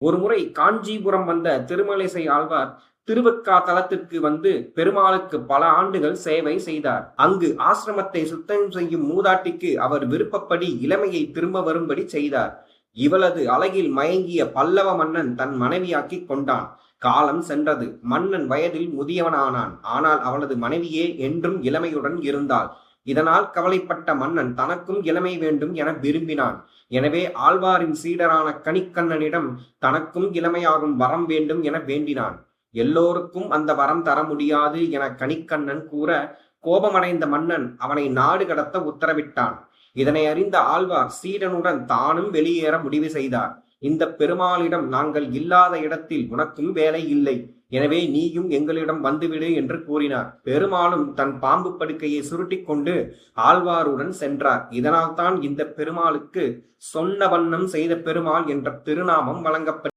ஒருமுறை காஞ்சிபுரம் வந்த திருமழிசை ஆழ்வார் திருவெக்கா தலத்திற்கு வந்து பெருமாளுக்கு பல ஆண்டுகள் சேவை செய்தார். அங்கு ஆசிரமத்தை சுத்தம் செய்யும் மூதாட்டிக்கு அவர் விருப்பப்படி இளமையை திரும்ப வரும்படி செய்தார். இவளது அழகில் மயங்கிய பல்லவ மன்னன் தன் மனைவியாக்கி கொண்டான். காலம் சென்றது. மன்னன் வயதில் முதியவனானான். ஆனால் அவளது மனைவியே என்றும் இளமையுடன் இருந்தாள். இதனால் கவலைப்பட்ட மன்னன் தனக்கும் இளமை வேண்டும் என விரும்பினான். எனவே ஆழ்வாரின் சீடரான கணிக்கண்ணனிடம் தனக்கும் இளமையாகும் வரம் வேண்டும் என வேண்டினான். எல்லோருக்கும் அந்த வரம் தர முடியாது என கணிக்கண்ணன் கூற, கோபமடைந்த மன்னன் அவனை நாடு கடத்த உத்தரவிட்டான். இதனை அறிந்த ஆழ்வார் சீடனுடன் தானும் வெளியேற முடிவு செய்தார். இந்த பெருமாளிடம் நாங்கள் இல்லாத இடத்தில் உனக்கும் வேலை இல்லை, எனவே நீயும் எங்களிடம் வந்துவிடு என்று கூறினார். பெருமாளும் தன் பாம்பு படுக்கையை சுருட்டி கொண்டு ஆழ்வாருடன் சென்றார். இதனால் தான் இந்த பெருமாளுக்கு சொன்ன வண்ணம் செய்த பெருமாள் என்ற திருநாமம் வழங்கப்பட்டது.